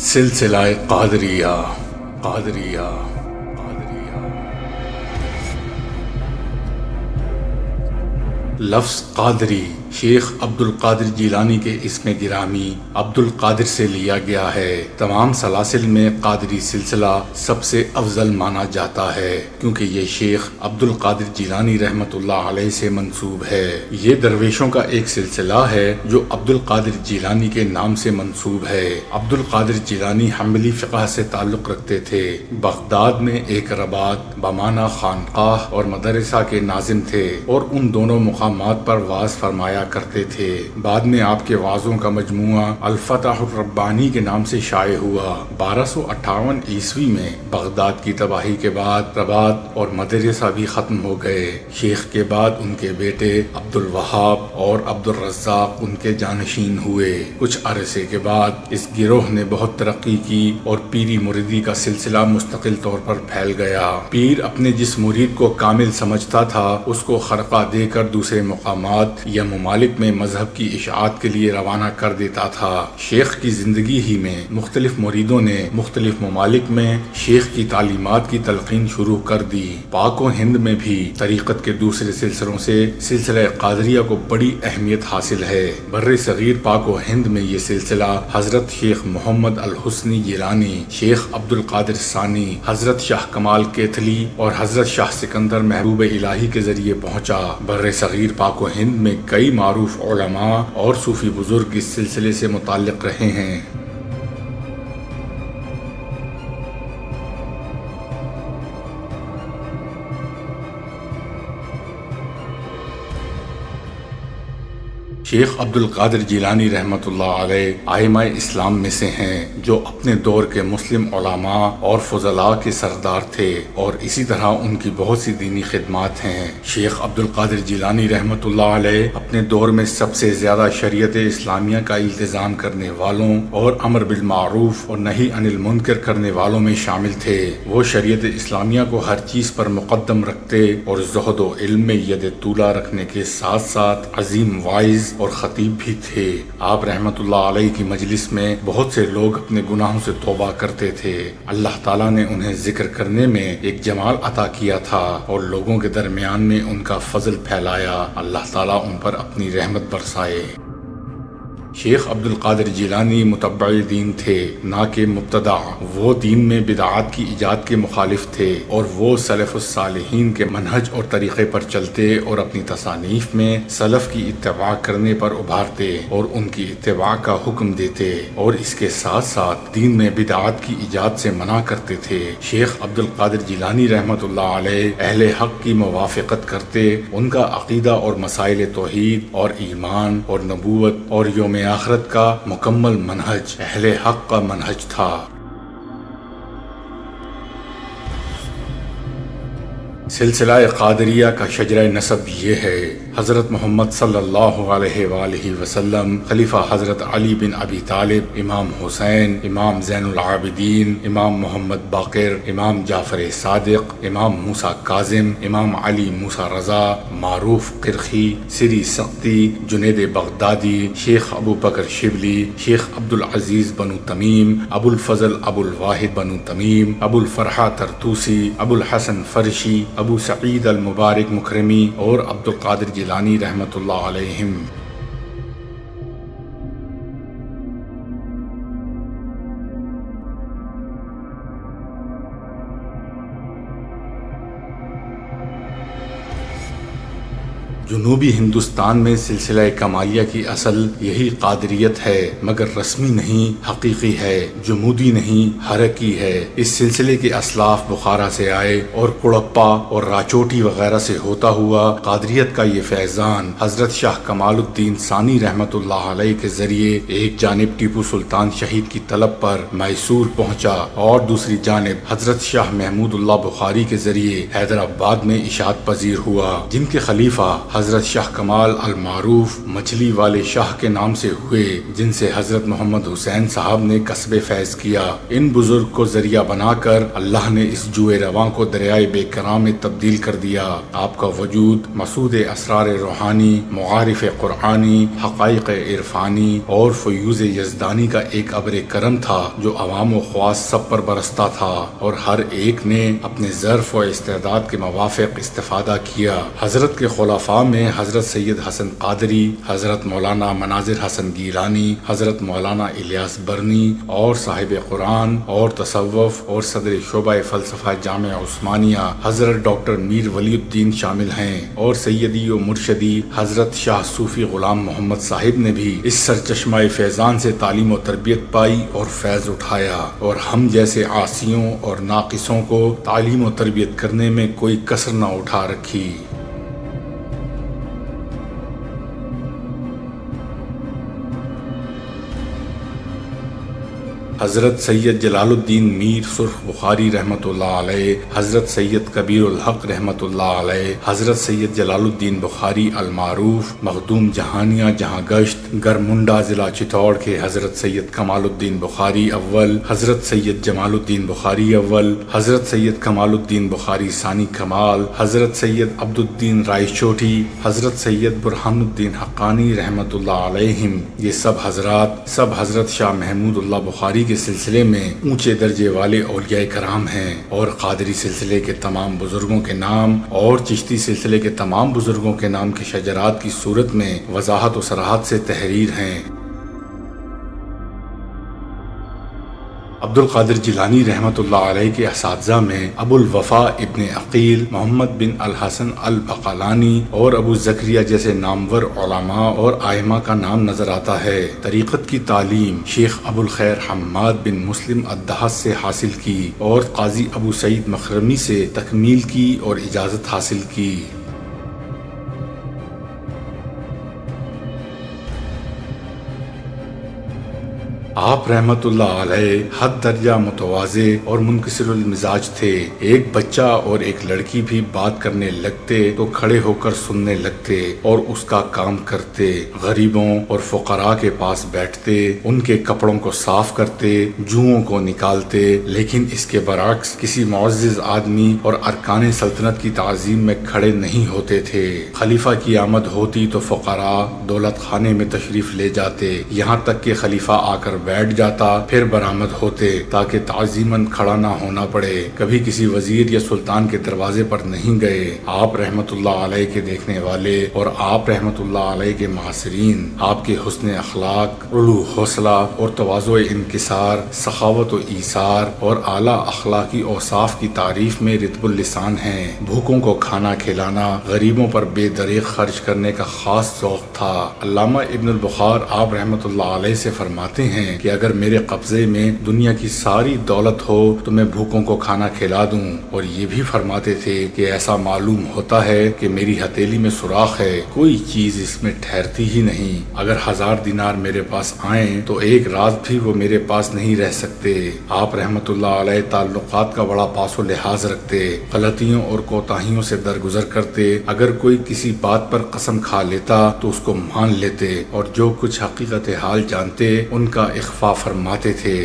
سلسلہ قادریہ لفظ قادری شیخ عبد القادر جیلانی کے اسم گرامی عبد القادر سے لیا گیا ہے۔ تمام سلاسل میں قادری سلسلہ سب سے افضل مانا جاتا ہے کیونکہ یہ شیخ عبد القادر جیلانی رحمت اللہ علیہ سے منسوب ہے۔ یہ درویشوں کا ایک سلسلہ ہے جو عبد القادر جیلانی کے نام سے منسوب ہے۔ عبد القادر جیلانی حنبلی فقہ سے تعلق رکھتے تھے۔ بغداد میں ایک رباط بمعنی خانقاہ اور مدرسہ کے ناظم تھے اور ان دونوں مقامات پر واعظ فرمایا کرتے تھے۔ بعد میں آپ کے وعظوں کا مجموعہ الفتح الربانی کے نام سے شائع ہوا۔ 1258 عیسوی میں بغداد کی تباہی کے بعد رباط اور مدرسہ بھی ختم ہو گئے۔ شیخ کے بعد ان کے بیٹے عبد الوہاب اور عبد الرزاق ان کے جانشین ہوئے۔ کچھ عرصے کے بعد اس گروہ نے بہت ترقی کی اور پیری مریدی کا سلسلہ مستقل طور پر پھیل گیا۔ پیر اپنے جس مرید کو کامل سمجھتا تھا اس کو خرقہ دے کر دوسرے مقامات یا ممالک میں مذہب کی اشاعت کے لیے روانہ کر دیتا تھا۔ شیخ کی زندگی ہی میں مختلف مریدوں نے مختلف ممالک میں شیخ کی تعلیمات کی تلقین شروع کر دی۔ پاک و ہند میں بھی طریقت کے دوسرے سلسلوں سے سلسلہ قادریہ کو بڑی اہمیت حاصل ہے۔ بر صغیر پاک و ہند میں یہ سلسلہ حضرت شیخ محمد الحسنی جیلانی، شیخ عبد القادر ثانی، حضرت شاہ کمال کیتھلی اور حضرت شاہ سکندر محبوب الہی کے ذریعے پہنچا۔ بر صغیر پاک و ہند میں کئی معروف علماء اور صوفی بزرگ اس سلسلے سے متعلق رہے ہیں۔ شیخ عبد القادر جیلانی رحمت اللہ علیہ ائمہ اسلام میں سے ہیں جو اپنے دور کے مسلم علماء اور فضلاء کے سردار تھے اور اسی طرح ان کی بہت سی دینی خدمات ہیں۔ شیخ عبد القادر جیلانی رحمت اللہ علیہ اپنے دور میں سب سے زیادہ شریعت اسلامیہ کا التزام کرنے والوں اور امر بالمعروف اور نہی عن المنکر کرنے والوں میں شامل تھے۔ وہ شریعت اسلامیہ کو ہر چیز پر مقدم رکھتے اور زہد و علم میں ید طولہ رکھنے کے ساتھ ساتھ عظیم واعظ اور خطیب بھی تھے۔ آپ رحمت اللہ علیہ کی مجلس میں بہت سے لوگ اپنے گناہوں سے توبہ کرتے تھے۔ اللہ تعالیٰ نے انہیں ذکر کرنے میں ایک جمال عطا کیا تھا اور لوگوں کے درمیان میں ان کا فضل پھیلایا۔ اللہ تعالیٰ ان پر اپنی رحمت برسائے۔ شیخ عبد القادر جیلانی متبع دین تھے نہ کہ مبتدع۔ وہ دین میں بدعات کی ایجاد کے مخالف تھے اور وہ سلف الصالحین کے منہج اور طریقے پر چلتے اور اپنی تصانیف میں سلف کی اتباع کرنے پر ابھارتے اور ان کی اتباع کا حکم دیتے اور اس کے ساتھ ساتھ دین میں بدعات کی ایجاد سے منع کرتے تھے۔ شیخ عبد القادر جیلانی رحمت اللہ علیہ اہل حق کی موافقت کرتے، ان کا عقیدہ اور مسائل توحید اور ایمان اور نبوت اور یوم آخرت کا مکمل منہج اہل حق کا منہج تھا۔ سلسلہ قادریہ کا شجرہ نسب یہ ہے: حضرت محمد صلی اللہ علیہ وآلہ وسلم، خلیفہ حضرت علی بن ابی طالب، امام حسین، امام زین العابدین، امام محمد باقر، امام جعفر صادق، امام موسیٰ کاظم، امام علی موسیٰ رضا، معروف قرخی، سری سقطی، جنید بغدادی، شیخ ابو بکر شبلی، شیخ عبد العزیز بنو تمیم، ابو الفضل ابو الواحد بنو تمیم، ابو الفرحہ ترتوسی، ابو الحسن فرشی، ابو سعید المبارک مکرمی اور عبد القادر جیلانی رحمت اللہ علیہم۔ جنوبی ہندوستان میں سلسلہ کمالیہ کی اصل یہی قادریت ہے، مگر رسمی نہیں، حقیقی ہے، جمودی نہیں، حرکی ہے۔ اس سلسلے کے اسلاف بخارا سے آئے اور کڑپا اور راچوٹی وغیرہ سے ہوتا ہوا قادریت کا یہ فیضان حضرت شاہ کمال الدین ثانی رحمت اللہ علیہ کے ذریعے ایک جانب ٹیپو سلطان شہید کی طلب پر میسور پہنچا اور دوسری جانب حضرت شاہ محمود اللہ بخاری کے ذریعے حیدرآباد میں اشاعت پذیر ہوا، جن کے خلیفہ حضرت شاہ کمال المعروف مچھلی والے شاہ کے نام سے ہوئے، جن سے حضرت محمد حسین صاحب نے کسب فیض کیا۔ ان بزرگ کو ذریعہ بنا کر اللہ نے اس جوئے رواں کو دریائے بے کرام میں تبدیل کر دیا۔ آپ کا وجود مسعود اسرار روحانی، معارف قرآنی، حقائق عرفانی اور فیوز یزدانی کا ایک ابر کرم تھا جو عوام و خواص سب پر برستا تھا، اور ہر ایک نے اپنے ظرف و استعداد کے موافق استفادہ کیا۔ حضرت کے خلفاء میں حضرت سید حسن قادری، حضرت مولانا مناظر حسن گیلانی، حضرت مولانا الیاس برنی اور صاحب قرآن اور تصوف اور صدر شعبہ فلسفہ جامعہ عثمانیہ حضرت ڈاکٹر میر ولی الدین شامل ہیں، اور سیدی و مرشدی حضرت شاہ صوفی غلام محمد صاحب نے بھی اس سرچشمہ فیضان سے تعلیم و تربیت پائی اور فیض اٹھایا، اور ہم جیسے عاصیوں اور ناقصوں کو تعلیم و تربیت کرنے میں کوئی کسر نہ اٹھا رکھی۔ حضرت سید جلال الدین میر سرخ بخاری رحمۃ اللہ علیہ، حضرت سید کبیر الحق رحمۃ اللہ علیہ، حضرت سید جلال الدین بخاری المعروف مخدوم جہانیہ جہاں گشت گرمنڈا ضلع چتوڑ کے حضرت سید کمال الدین بخاری اول، حضرت سید جمال الدین بخاری اول، حضرت سید کمال الدین بخاری ثانی کمال، حضرت سید عبد الدین رائے چوٹی، حضرت سید برہان الدین حقانی رحمۃ اللہ علیہم، یہ سب حضرت شاہ محمود اللہ بخاری کے سلسلے میں اونچے درجے والے اولیاء کرام ہیں، اور قادری سلسلے کے تمام بزرگوں کے نام اور چشتی سلسلے کے تمام بزرگوں کے نام کے شجرات کی صورت میں وضاحت و صراحت سے تحریر ہیں۔ عبد القادر جیلانی رحمۃ اللہ علیہ کے اساتذہ میں ابو الوفا ابن عقیل، محمد بن الحسن البقلانی اور ابو زکریا جیسے نامور علماء اور ائمہ کا نام نظر آتا ہے۔ طریقت کی تعلیم شیخ ابو الخیر حماد بن مسلم الدہس سے حاصل کی، اور قاضی ابو سعید مخرمی سے تکمیل کی اور اجازت حاصل کی۔ آپ رحمت اللہ علیہ حد درجہ متواضع اور منکسر المزاج تھے۔ ایک بچہ اور ایک لڑکی بھی بات کرنے لگتے تو کھڑے ہو کر سننے لگتے اور اس کا کام کرتے، غریبوں اور فقراء کے پاس بیٹھتے، ان کے کپڑوں کو صاف کرتے، جوؤں کو نکالتے، لیکن اس کے برعکس کسی معزز آدمی اور ارکان سلطنت کی تعظیم میں کھڑے نہیں ہوتے تھے۔ خلیفہ کی آمد ہوتی تو فقراء دولت خانے میں تشریف لے جاتے، یہاں تک کہ خلیفہ آ کر بیٹھ جاتا، پھر برآمد ہوتے تاکہ تعظیماً کھڑا نہ ہونا پڑے۔ کبھی کسی وزیر یا سلطان کے دروازے پر نہیں گئے۔ آپ رحمت اللہ علیہ کے دیکھنے والے اور آپ رحمت اللہ علیہ کے معاصرین آپ کے حسن اخلاق، علو حوصلہ اور تواضع انکسار، سخاوت و ایثار اور اعلیٰ اخلاقی اوصاف کی تعریف میں رطب اللسان ہیں۔ بھوکوں کو کھانا کھلانا، غریبوں پر بے دریغ خرچ کرنے کا خاص ذوق تھا۔ علامہ ابن البخار آپ رحمت اللہ علیہ سے فرماتے ہیں کہ اگر میرے قبضے میں دنیا کی ساری دولت ہو تو میں بھوکوں کو کھانا کھلا دوں، اور یہ بھی فرماتے تھے کہ ایسا معلوم ہوتا ہے کہ میری ہتھیلی میں سوراخ ہے، کوئی چیز اس میں ٹھہرتی ہی نہیں۔ اگر 1000 دینار میرے پاس آئیں تو ایک رات بھی وہ میرے پاس نہیں رہ سکتے۔ آپ رحمت اللہ علیہ تعلقات کا بڑا پاس و لحاظ رکھتے، غلطیوں اور کوتاہیوں سے درگزر کرتے۔ اگر کوئی کسی بات پر قسم کھا لیتا تو اس کو مان لیتے، اور جو کچھ حقیقت حال جانتے ان کا اخفا فرماتے تھے۔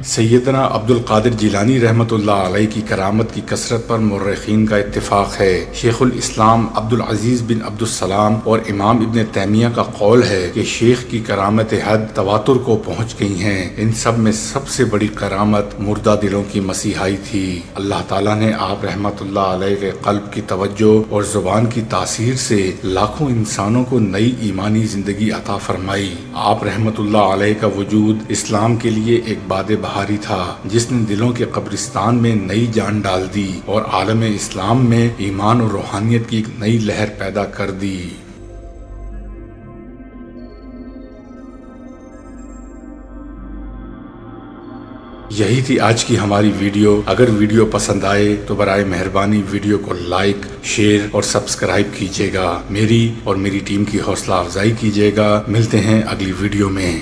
سیدنا عبد القادر جیلانی رحمت اللہ علیہ کی کرامت کی کثرت پر مورخین کا اتفاق ہے۔ شیخ الاسلام عبد العزیز بن عبد السلام اور امام ابن تیمیہ کا قول ہے کہ شیخ کی کرامت حد تواتر کو پہنچ گئی ہیں۔ ان سب میں سب سے بڑی کرامت مردہ دلوں کی مسیحائی تھی۔ اللہ تعالیٰ نے آپ رحمت اللہ علیہ کے قلب کی توجہ اور زبان کی تاثیر سے لاکھوں انسانوں کو نئی ایمانی زندگی عطا فرمائی۔ آپ رحمت اللہ علیہ کا وجود اسلام کے لیے ایک باد بہاری تھا جس نے دلوں کے قبرستان میں نئی جان ڈال دی اور عالم اسلام میں ایمان اور روحانیت کی ایک نئی لہر پیدا کر دی۔ یہی تھی آج کی ہماری ویڈیو۔ اگر ویڈیو پسند آئے تو برائے مہربانی ویڈیو کو لائک، شیئر اور سبسکرائب کیجیے گا۔ میری اور میری ٹیم کی حوصلہ افزائی کیجیے گا۔ ملتے ہیں اگلی ویڈیو میں۔